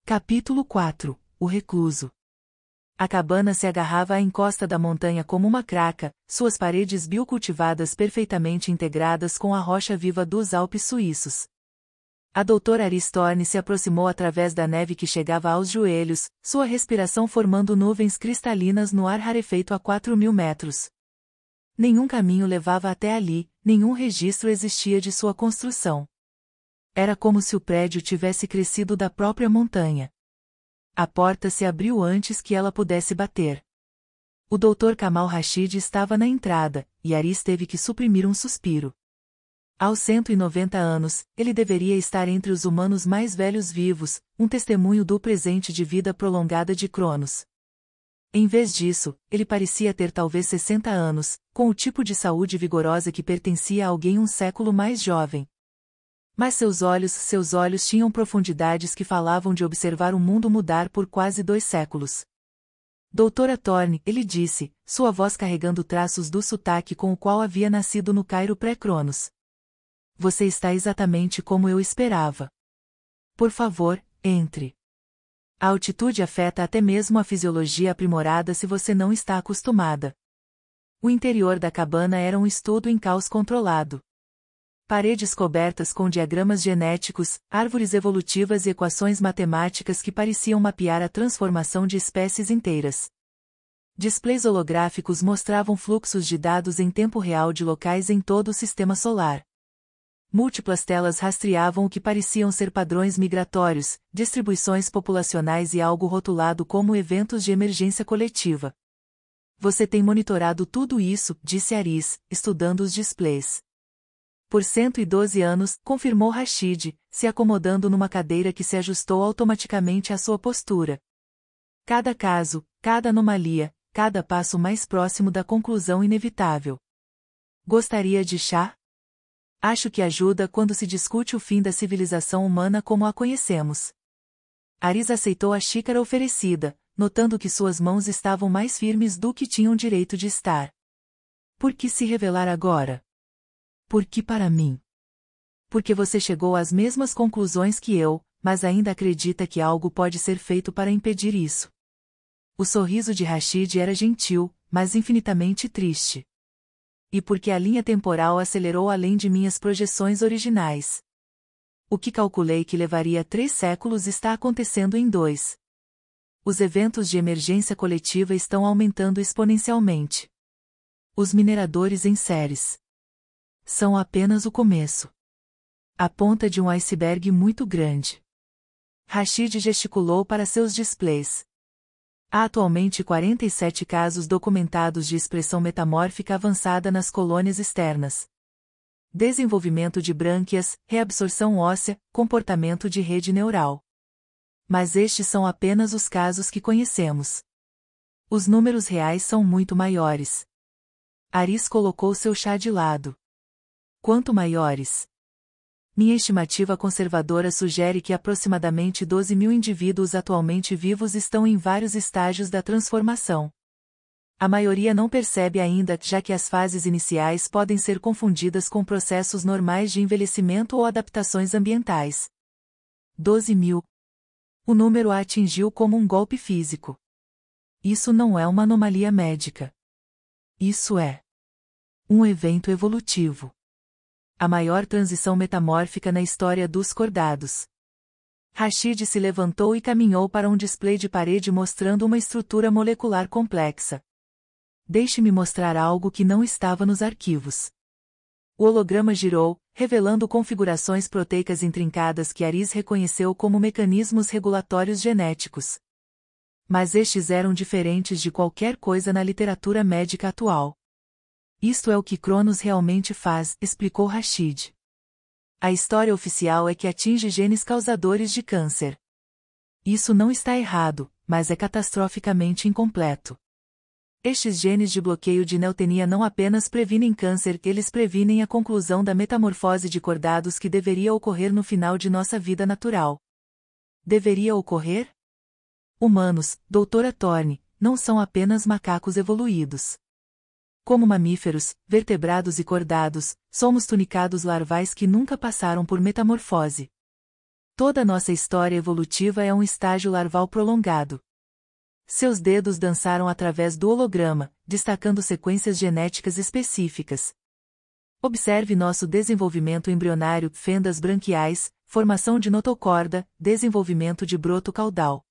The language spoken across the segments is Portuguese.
Capítulo 4 – O recluso. A cabana se agarrava à encosta da montanha como uma craca, suas paredes biocultivadas perfeitamente integradas com a rocha viva dos Alpes suíços. A doutora Aris Thorne se aproximou através da neve que chegava aos joelhos, sua respiração formando nuvens cristalinas no ar rarefeito a 4.000 metros. Nenhum caminho levava até ali, nenhum registro existia de sua construção. Era como se o prédio tivesse crescido da própria montanha. A porta se abriu antes que ela pudesse bater. O Dr. Kamal Rashid estava na entrada, e Aris teve que suprimir um suspiro. Aos 190 anos, ele deveria estar entre os humanos mais velhos vivos, um testemunho do presente de vida prolongada de Cronos. Em vez disso, ele parecia ter talvez 60 anos, com o tipo de saúde vigorosa que pertencia a alguém um século mais jovem. Mas seus olhos tinham profundidades que falavam de observar o mundo mudar por quase 2 séculos. Doutora Thorne, ele disse, sua voz carregando traços do sotaque com o qual havia nascido no Cairo pré-Cronos. Você está exatamente como eu esperava. Por favor, entre. A altitude afeta até mesmo a fisiologia aprimorada se você não está acostumada. O interior da cabana era um estudo em caos controlado. Paredes cobertas com diagramas genéticos, árvores evolutivas e equações matemáticas que pareciam mapear a transformação de espécies inteiras. Displays holográficos mostravam fluxos de dados em tempo real de locais em todo o sistema solar. Múltiplas telas rastreavam o que pareciam ser padrões migratórios, distribuições populacionais e algo rotulado como eventos de emergência coletiva. Você tem monitorado tudo isso, disse Aris, estudando os displays. Por 112 anos, confirmou Rashid, se acomodando numa cadeira que se ajustou automaticamente à sua postura. Cada caso, cada anomalia, cada passo mais próximo da conclusão inevitável. Gostaria de chá? Acho que ajuda quando se discute o fim da civilização humana como a conhecemos. Aris aceitou a xícara oferecida, notando que suas mãos estavam mais firmes do que tinham direito de estar. Por que se revelar agora? Por que para mim? Porque você chegou às mesmas conclusões que eu, mas ainda acredita que algo pode ser feito para impedir isso. O sorriso de Rashid era gentil, mas infinitamente triste. E porque a linha temporal acelerou além de minhas projeções originais. O que calculei que levaria 3 séculos está acontecendo em 2. Os eventos de emergência coletiva estão aumentando exponencialmente. Os mineradores em séries são apenas o começo. A ponta de um iceberg muito grande. Rashid gesticulou para seus displays. Há atualmente 47 casos documentados de expressão metamórfica avançada nas colônias externas. Desenvolvimento de brânquias, reabsorção óssea, comportamento de rede neural. Mas estes são apenas os casos que conhecemos. Os números reais são muito maiores. Aris colocou seu chá de lado. Quanto maiores? Minha estimativa conservadora sugere que aproximadamente 12.000 indivíduos atualmente vivos estão em vários estágios da transformação. A maioria não percebe ainda, já que as fases iniciais podem ser confundidas com processos normais de envelhecimento ou adaptações ambientais. 12.000. O número a atingiu como um golpe físico. Isso não é uma anomalia médica. Isso é um evento evolutivo. A maior transição metamórfica na história dos cordados. Rashid se levantou e caminhou para um display de parede mostrando uma estrutura molecular complexa. Deixe-me mostrar algo que não estava nos arquivos. O holograma girou, revelando configurações proteicas intrincadas que Aris reconheceu como mecanismos regulatórios genéticos. Mas estes eram diferentes de qualquer coisa na literatura médica atual. Isto é o que Cronos realmente faz, explicou Rashid. A história oficial é que atinge genes causadores de câncer. Isso não está errado, mas é catastroficamente incompleto. Estes genes de bloqueio de neutenia não apenas previnem câncer, eles previnem a conclusão da metamorfose de cordados que deveria ocorrer no final de nossa vida natural. Deveria ocorrer? Humanos, doutora Thorne, não são apenas macacos evoluídos. Como mamíferos, vertebrados e cordados, somos tunicados larvais que nunca passaram por metamorfose. Toda nossa história evolutiva é um estágio larval prolongado. Seus dedos dançaram através do holograma, destacando sequências genéticas específicas. Observe nosso desenvolvimento embrionário, fendas branquiais, formação de notocorda, desenvolvimento de broto caudal.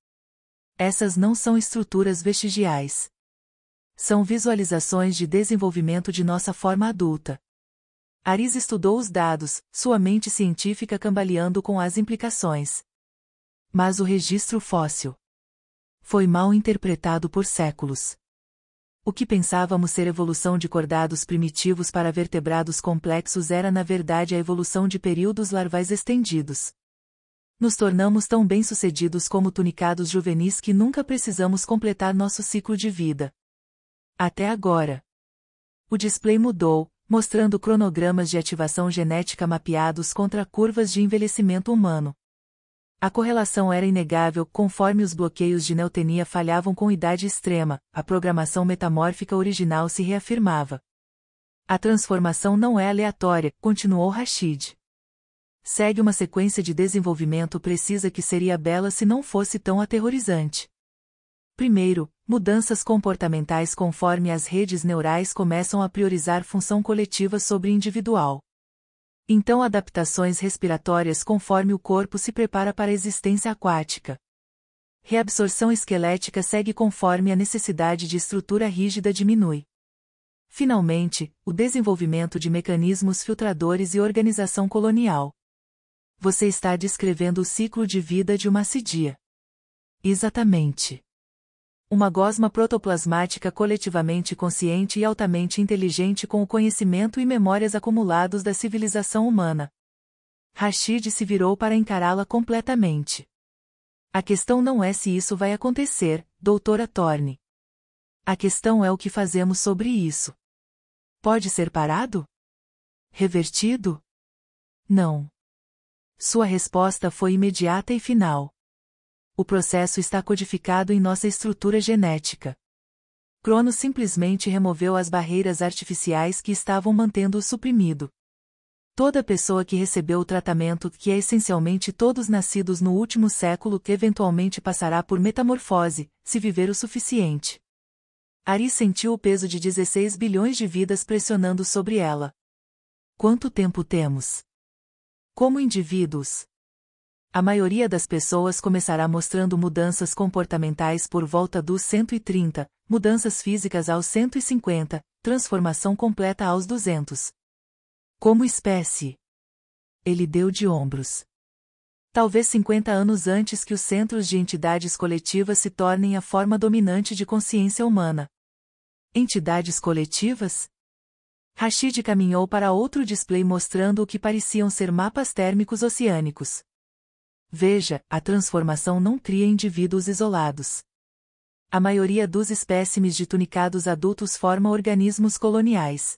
Essas não são estruturas vestigiais. São visualizações de desenvolvimento de nossa forma adulta. Aris estudou os dados, sua mente científica cambaleando com as implicações. Mas o registro fóssil foi mal interpretado por séculos. O que pensávamos ser evolução de cordados primitivos para vertebrados complexos era na verdade a evolução de períodos larvais estendidos. Nos tornamos tão bem-sucedidos como tunicados juvenis que nunca precisamos completar nosso ciclo de vida. Até agora. O display mudou, mostrando cronogramas de ativação genética mapeados contra curvas de envelhecimento humano. A correlação era inegável, conforme os bloqueios de neutenia falhavam com idade extrema, a programação metamórfica original se reafirmava. A transformação não é aleatória, continuou Rashid. Segue uma sequência de desenvolvimento precisa que seria bela se não fosse tão aterrorizante. Primeiro, mudanças comportamentais conforme as redes neurais começam a priorizar função coletiva sobre individual. Então adaptações respiratórias conforme o corpo se prepara para a existência aquática. Reabsorção esquelética segue conforme a necessidade de estrutura rígida diminui. Finalmente, o desenvolvimento de mecanismos filtradores e organização colonial. Você está descrevendo o ciclo de vida de uma acidia. Exatamente. Uma gosma protoplasmática coletivamente consciente e altamente inteligente com o conhecimento e memórias acumulados da civilização humana. Rashid se virou para encará-la completamente. A questão não é se isso vai acontecer, doutora Thorne. A questão é o que fazemos sobre isso. Pode ser parado? Revertido? Não. Sua resposta foi imediata e final. O processo está codificado em nossa estrutura genética. Cronos simplesmente removeu as barreiras artificiais que estavam mantendo-o suprimido. Toda pessoa que recebeu o tratamento, que é essencialmente todos nascidos no último século, que eventualmente passará por metamorfose, se viver o suficiente. Ari sentiu o peso de 16 bilhões de vidas pressionando sobre ela. Quanto tempo temos? Como indivíduos, a maioria das pessoas começará mostrando mudanças comportamentais por volta dos 130, mudanças físicas aos 150, transformação completa aos 200. Como espécie. Ele deu de ombros. Talvez 50 anos antes que os centros de entidades coletivas se tornem a forma dominante de consciência humana. Entidades coletivas? Rashid caminhou para outro display mostrando o que pareciam ser mapas térmicos oceânicos. Veja, a transformação não cria indivíduos isolados. A maioria dos espécimes de tunicados adultos forma organismos coloniais.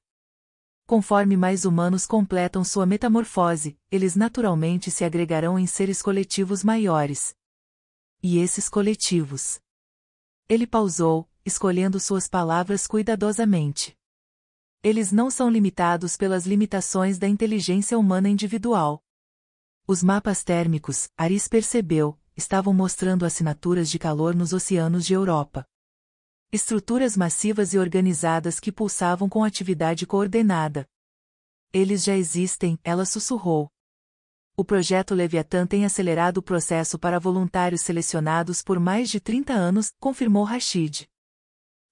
Conforme mais humanos completam sua metamorfose, eles naturalmente se agregarão em seres coletivos maiores. E esses coletivos? Ele pausou, escolhendo suas palavras cuidadosamente. Eles não são limitados pelas limitações da inteligência humana individual. Os mapas térmicos, Aris percebeu, estavam mostrando assinaturas de calor nos oceanos de Europa. Estruturas massivas e organizadas que pulsavam com atividade coordenada. Eles já existem, ela sussurrou. O projeto Leviatã tem acelerado o processo para voluntários selecionados por mais de 30 anos, confirmou Rashid.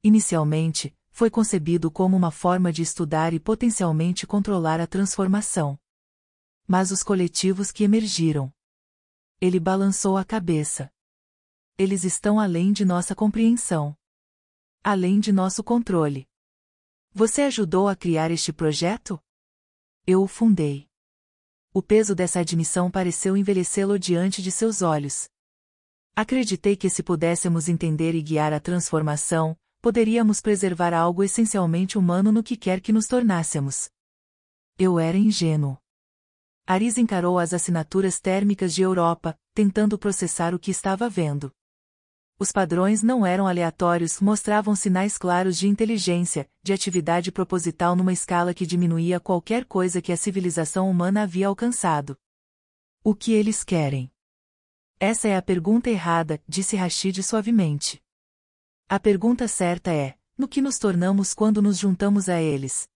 Inicialmente, foi concebido como uma forma de estudar e potencialmente controlar a transformação. Mas os coletivos que emergiram. Ele balançou a cabeça. Eles estão além de nossa compreensão. Além de nosso controle. Você ajudou a criar este projeto? Eu o fundei. O peso dessa admissão pareceu envelhecê-lo diante de seus olhos. Acreditei que se pudéssemos entender e guiar a transformação, poderíamos preservar algo essencialmente humano no que quer que nos tornássemos. Eu era ingênuo. Aris encarou as assinaturas térmicas de Europa, tentando processar o que estava vendo. Os padrões não eram aleatórios, mostravam sinais claros de inteligência, de atividade proposital numa escala que diminuía qualquer coisa que a civilização humana havia alcançado. O que eles querem? Essa é a pergunta errada, disse Rashid suavemente. A pergunta certa é: no que nos tornamos quando nos juntamos a eles?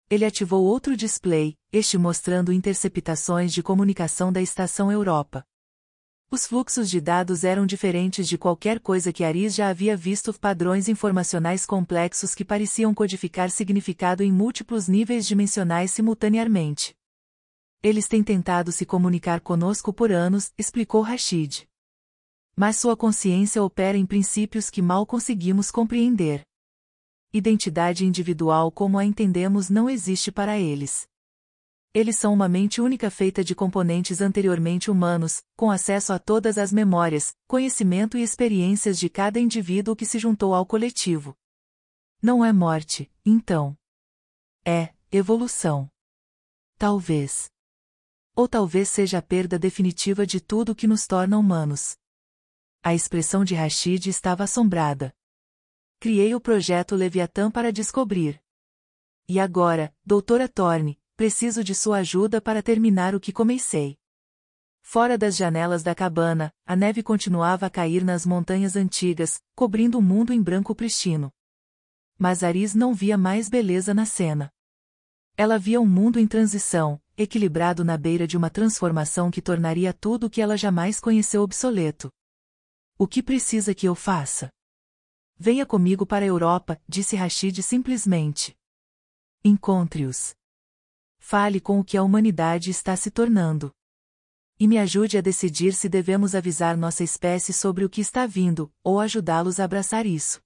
Ele ativou outro display, este mostrando interceptações de comunicação da Estação Europa. Os fluxos de dados eram diferentes de qualquer coisa que Aris já havia visto, padrões informacionais complexos que pareciam codificar significado em múltiplos níveis dimensionais simultaneamente. Eles têm tentado se comunicar conosco por anos, explicou Rashid. Mas sua consciência opera em princípios que mal conseguimos compreender. Identidade individual como a entendemos não existe para eles. Eles são uma mente única feita de componentes anteriormente humanos, com acesso a todas as memórias, conhecimento e experiências de cada indivíduo que se juntou ao coletivo. Não é morte, então. É evolução. Talvez. Ou talvez seja a perda definitiva de tudo que nos torna humanos. A expressão de Rashid estava assombrada. Criei o projeto Leviatã para descobrir. E agora, Doutora Thorne, preciso de sua ajuda para terminar o que comecei. Fora das janelas da cabana, a neve continuava a cair nas montanhas antigas, cobrindo o mundo em branco pristino. Mas Aris não via mais beleza na cena. Ela via um mundo em transição, equilibrado na beira de uma transformação que tornaria tudo o que ela jamais conheceu obsoleto. O que precisa que eu faça? Venha comigo para a Europa, disse Rashid simplesmente. Encontre-os. Fale com o que a humanidade está se tornando. E me ajude a decidir se devemos avisar nossa espécie sobre o que está vindo, ou ajudá-los a abraçar isso.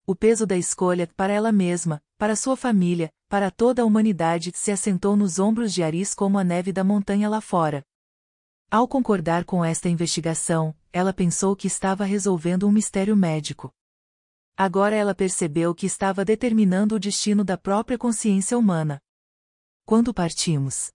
O peso da escolha, para ela mesma, para sua família, para toda a humanidade, se assentou nos ombros de Aris como a neve da montanha lá fora. Ao concordar com esta investigação, ela pensou que estava resolvendo um mistério médico. Agora ela percebeu que estava determinando o destino da própria consciência humana. Quando partimos?